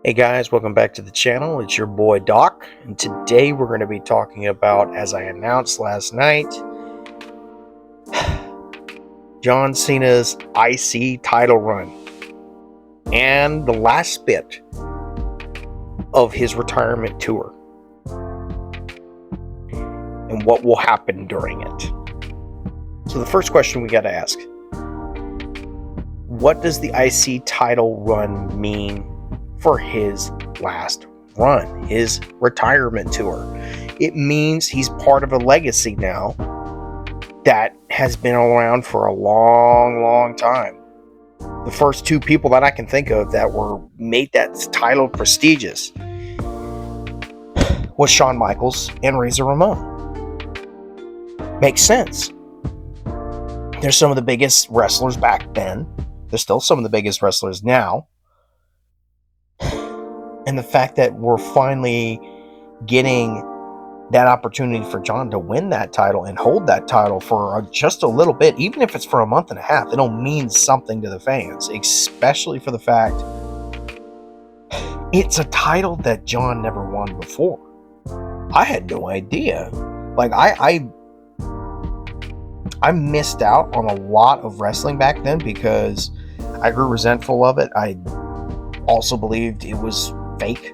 Hey guys, welcome back to the channel. It's your boy Doc, and today we're going to be talking about, as I announced last night, John Cena's IC title run and the last bit of his retirement tour and what will happen during it. So the first question we got to ask, what does the IC title run mean for his last run, his retirement tour? It means he's part of a legacy now that has been around for a long time. The first two people that I can think of that made that title prestigious was Shawn Michaels and Razor Ramon. Makes sense. They're some of the biggest wrestlers back then. They're still some of the biggest wrestlers now. And the fact that we're finally getting that opportunity for John to win that title and hold that title for just a little bit, even if it's for a month and a half, it'll mean something to the fans, especially for the fact it's a title that John never won before. I had no idea. Like, I missed out on a lot of wrestling back then because I grew resentful of it. I also believed it was fake.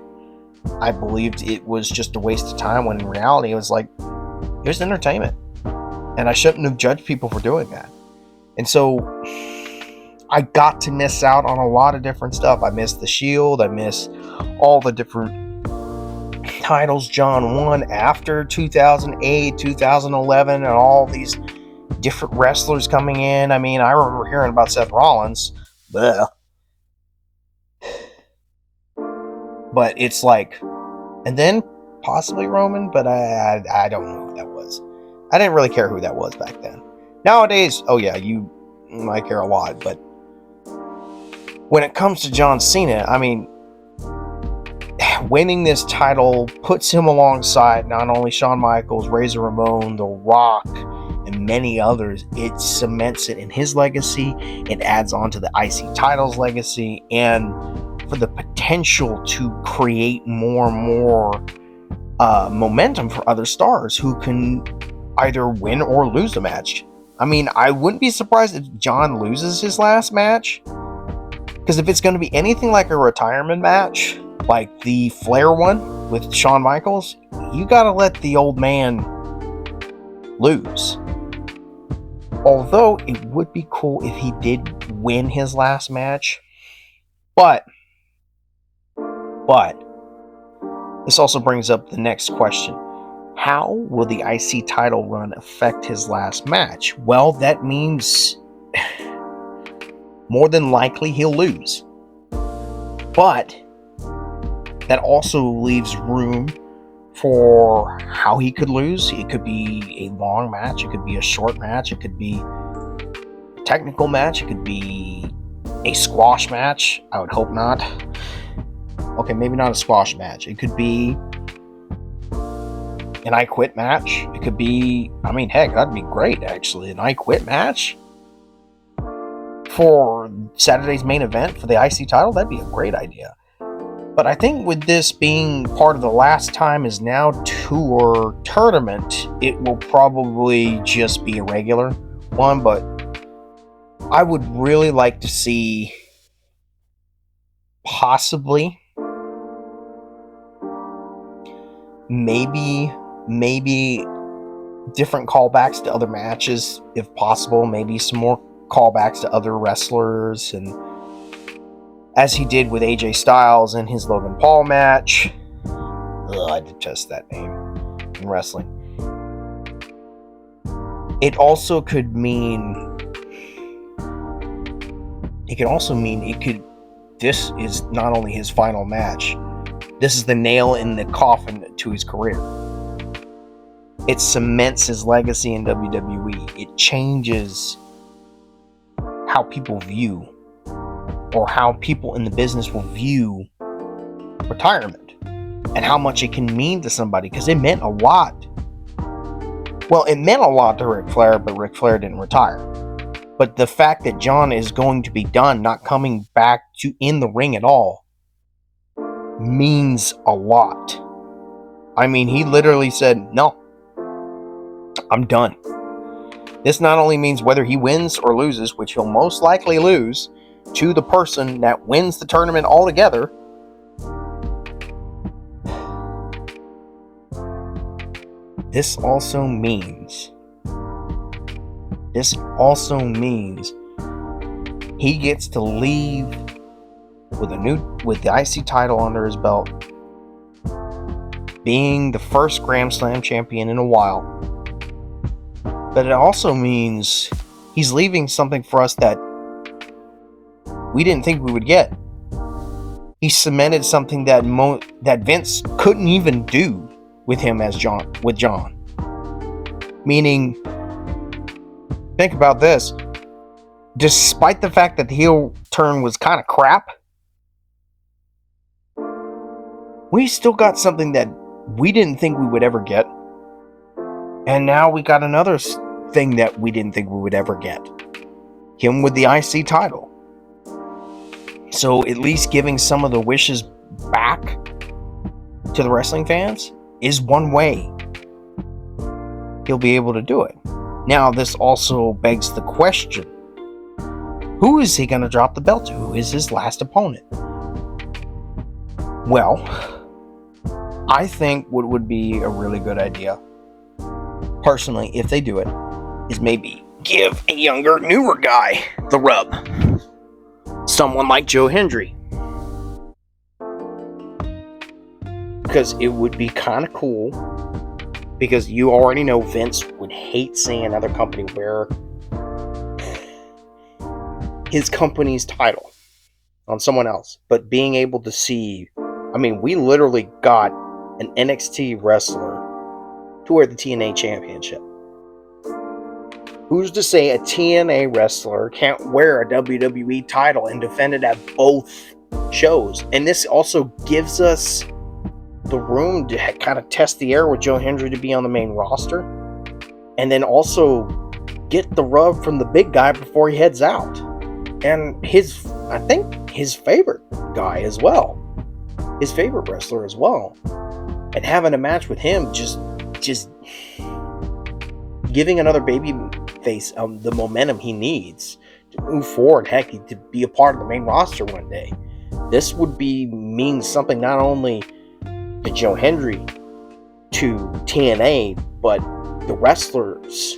I believed it was just a waste of time, when in reality it was like, here's entertainment, and I shouldn't have judged people for doing that. And so I got to miss out on a lot of different stuff. I missed the Shield. I missed all the different titles John won after 2008, 2011, and all these different wrestlers coming in. I mean, I remember hearing about Seth Rollins. Blech. But it's like, and then possibly Roman, but I don't know who that was. I didn't really care who that was back then. Nowadays, oh yeah, you might care a lot, but when it comes to John Cena, I mean, winning this title puts him alongside not only Shawn Michaels, Razor Ramon, The Rock, and many others. It cements it in his legacy. It adds on to the IC titles legacy, and for the potential to create more and more momentum for other stars who can either win or lose a match. I mean, I wouldn't be surprised if John loses his last match, because if it's going to be anything like a retirement match, like the Flair one with Shawn Michaels, you got to let the old man lose. Although it would be cool if he did win his last match, but this also brings up the next question. How will the IC title run affect his last match? Well, that means more than likely he'll lose. But that also leaves room for how he could lose. It could be a long match. It could be a short match. It could be a technical match. It could be a squash match. I would hope not. Okay, maybe not a squash match. It could be an I Quit match. It could be, I mean, heck, that'd be great, actually. An I Quit match for Saturday's main event for the IC title, that'd be a great idea. But I think with this being part of the Last Time Is Now tour tournament, it will probably just be a regular one. But I would really like to see possibly maybe different callbacks to other matches, if possible. Maybe some more callbacks to other wrestlers, and as he did with AJ Styles in his Logan Paul match. I detest that name in wrestling. It also could mean, this is not only his final match, this is the nail in the coffin to his career. It cements his legacy in WWE. It changes how people view, or how people in the business will view, retirement and how much it can mean to somebody, because it meant a lot. Well, it meant a lot to Ric Flair, but Ric Flair didn't retire. But the fact that John is going to be done, not coming back to in the ring at all, means a lot. I mean, he literally said, no, I'm done. This not only means whether he wins or loses, which he'll most likely lose, to the person that wins the tournament altogether. This also means he gets to leave with the IC title under his belt, being the first Grand Slam champion in a while. But it also means he's leaving something for us that we didn't think we would get. He cemented something that Vince couldn't even do with him as John. Meaning, think about this. Despite the fact that the heel turn was kind of crap, we still got something that we didn't think we would ever get. And now we got another thing that we didn't think we would ever get. Him with the IC title. So at least giving some of the wishes back to the wrestling fans is one way he'll be able to do it. Now, this also begs the question, who is he going to drop the belt to? Who is his last opponent? Well, I think what would be a really good idea, personally, if they do it, is maybe give a younger, newer guy the rub. Someone like Joe Hendry. Because it would be kind of cool, because you already know Vince would hate seeing another company wear his company's title on someone else. But being able to see, I mean, we literally got an NXT wrestler to wear the TNA championship. Who's to say a TNA wrestler can't wear a WWE title and defend it at both shows? And this also gives us the room to kind of test the air with Joe Hendry to be on the main roster. And then also get the rub from the big guy before he heads out. And I think his favorite guy as well. His favorite wrestler as well. And having a match with him just giving another baby face the momentum he needs to move forward, heck, to be a part of the main roster one day. This would mean something not only to Joe Hendry, to TNA, but the wrestlers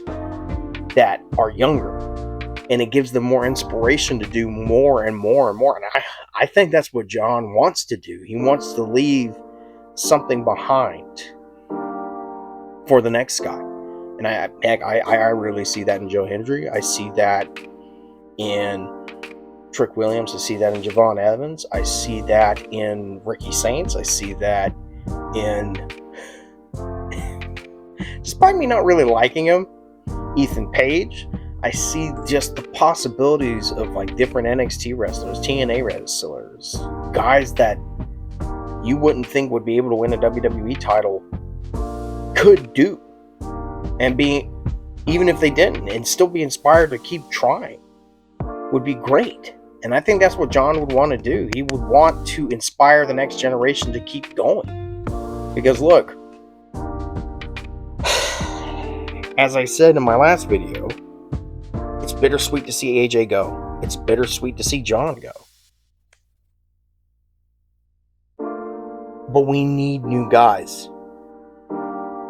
that are younger. And it gives them more inspiration to do more and more and more. And I think that's what John wants to do. He wants to leave something behind for the next guy. And I really see that in Joe Hendry. I see that in Trick Williams. I see that in Javon Evans. I see that in Ricky Saints. I see that in, despite me not really liking him, Ethan Page. I see just the possibilities of like different NXT wrestlers, TNA wrestlers, guys that you wouldn't think would be able to win a WWE title could do. And even if they didn't, and still be inspired to keep trying, would be great. And I think that's what John would want to do. He would want to inspire the next generation to keep going. Because look, as I said in my last video, it's bittersweet to see AJ go. It's bittersweet to see John go. But we need new guys.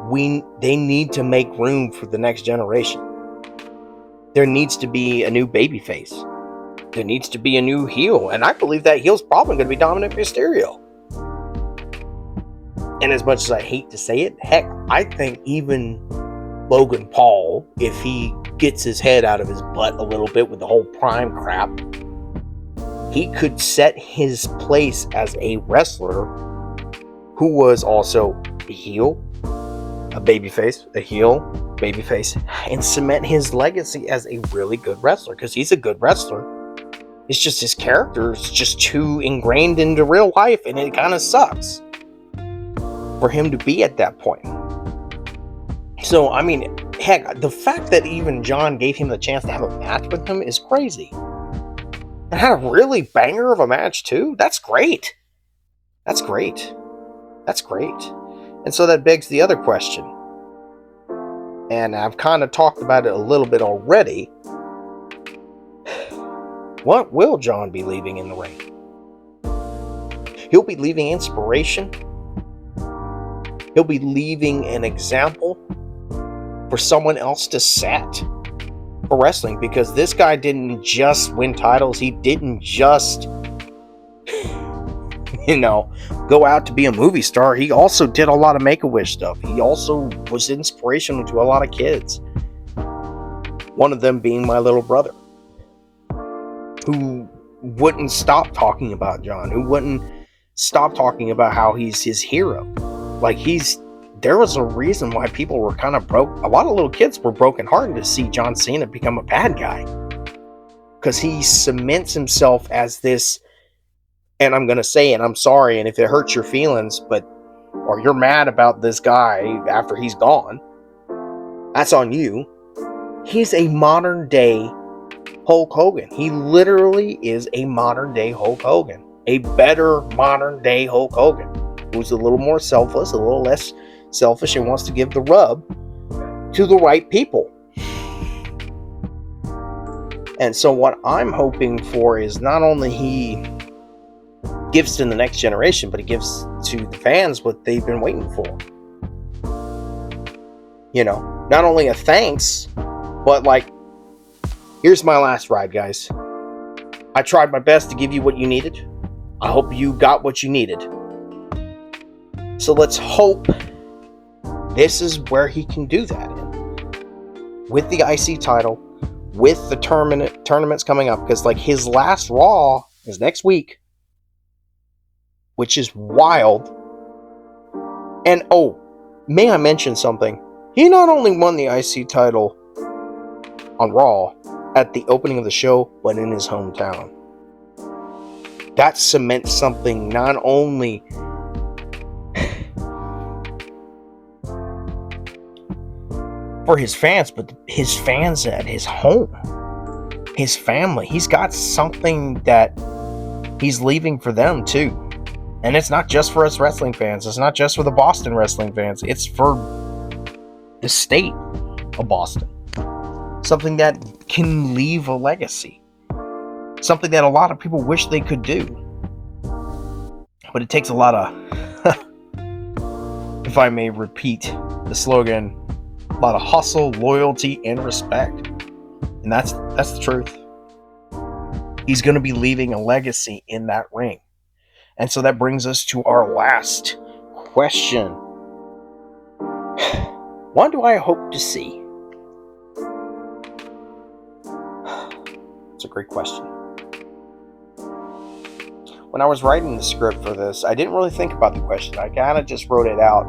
They need to make room for the next generation. There needs to be a new babyface. There needs to be a new heel. And I believe that heel's probably going to be Dominic Mysterio. And as much as I hate to say it, heck, I think even Logan Paul, if he gets his head out of his butt a little bit with the whole Prime crap, he could set his place as a wrestler who was also a heel, a babyface, a heel, babyface, and cement his legacy as a really good wrestler, because he's a good wrestler. It's just his character is just too ingrained into real life, and it kind of sucks for him to be at that point. So, I mean, heck, the fact that even John gave him the chance to have a match with him is crazy. And had a really banger of a match, too. That's great. That's great. That's great. And so that begs the other question. And I've kind of talked about it a little bit already. What will John be leaving in the ring? He'll be leaving inspiration. He'll be leaving an example for someone else to set for wrestling, because this guy didn't just win titles. He didn't just, go out to be a movie star. He also did a lot of Make-A-Wish stuff. He also was inspirational to a lot of kids. One of them being my little brother, who wouldn't stop talking about John, who wouldn't stop talking about how he's his hero. Like, there was a reason why people were kind of broke. A lot of little kids were brokenhearted to see John Cena become a bad guy, because he cements himself as this, and I'm going to say it, I'm sorry, and if it hurts your feelings, or you're mad about this guy after he's gone, that's on you. He's a modern day Hulk Hogan. He literally is a modern day Hulk Hogan. A better modern day Hulk Hogan, who's a little more selfless, a little less selfish, and wants to give the rub to the right people. And so what I'm hoping for is not only he gives to the next generation, but he gives to the fans what they've been waiting for. Not only a thanks, but like, here's my last ride, guys. I tried my best to give you what you needed. I hope you got what you needed. So let's hope this is where he can do that in. With the IC title, with the tournaments coming up, because like his last Raw is next week, which is wild. And may I mention something? He not only won the IC title on Raw at the opening of the show, but in his hometown. That cements something not only for his fans, but his fans at his home, his family. He's got something that he's leaving for them too. And it's not just for us wrestling fans. It's not just for the Boston wrestling fans. It's for the state of Boston. Something that can leave a legacy. Something that a lot of people wish they could do. But it takes a lot of, if I may repeat the slogan, a lot of hustle, loyalty, and respect. And that's the truth. He's going to be leaving a legacy in that ring. And so that brings us to our last question. What do I hope to see? It's a great question. When I was writing the script for this, I didn't really think about the question. I kind of just wrote it out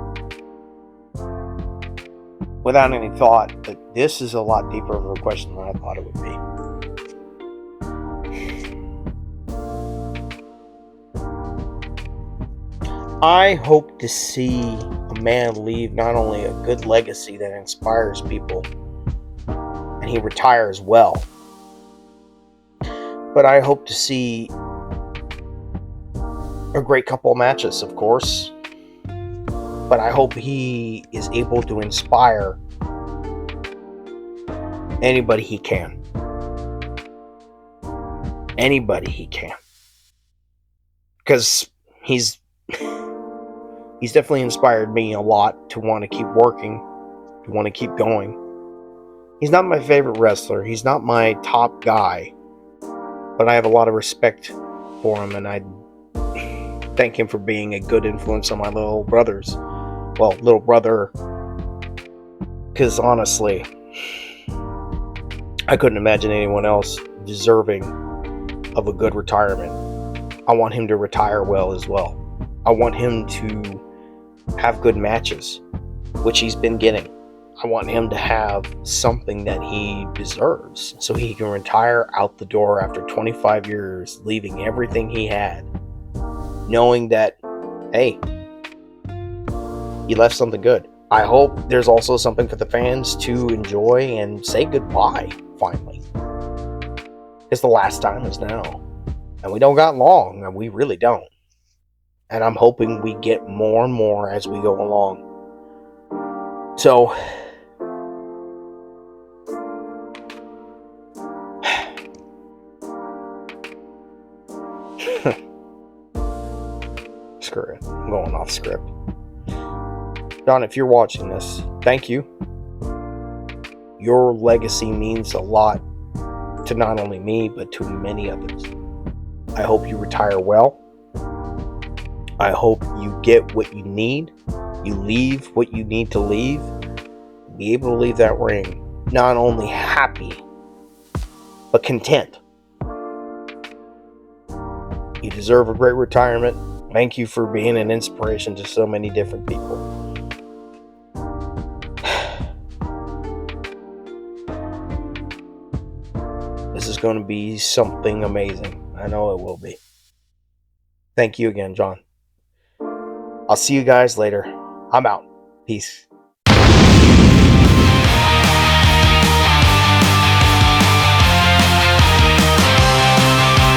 without any thought. But this is a lot deeper of a question than I thought it would be. I hope to see a man leave not only a good legacy that inspires people, and he retires well, but I hope to see a great couple of matches, of course. But I hope he is able to inspire anybody he can. Anybody he can. Because he's definitely inspired me a lot to want to keep working, to want to keep going. He's not my favorite wrestler. He's not my top guy. But I have a lot of respect for him, and I thank him for being a good influence on my little brother. Because honestly, I couldn't imagine anyone else deserving of a good retirement. I want him to retire well as well. I want him to have good matches, which he's been getting. I want him to have something that he deserves, so he can retire out the door after 25 years, leaving everything he had, knowing that, hey, he left something good. I hope there's also something for the fans to enjoy and say goodbye, finally. Because the last time is now. And we don't got long, and we really don't. And I'm hoping we get more and more as we go along. So, screw it. I'm going off script. John, if you're watching this, thank you. Your legacy means a lot to not only me, but to many others. I hope you retire well. I hope you get what you need. You leave what you need to leave. Be able to leave that ring not only happy, but content. You deserve a great retirement. Thank you for being an inspiration to so many different people. This is going to be something amazing. I know it will be. Thank you again, John. I'll see you guys later. I'm out. Peace.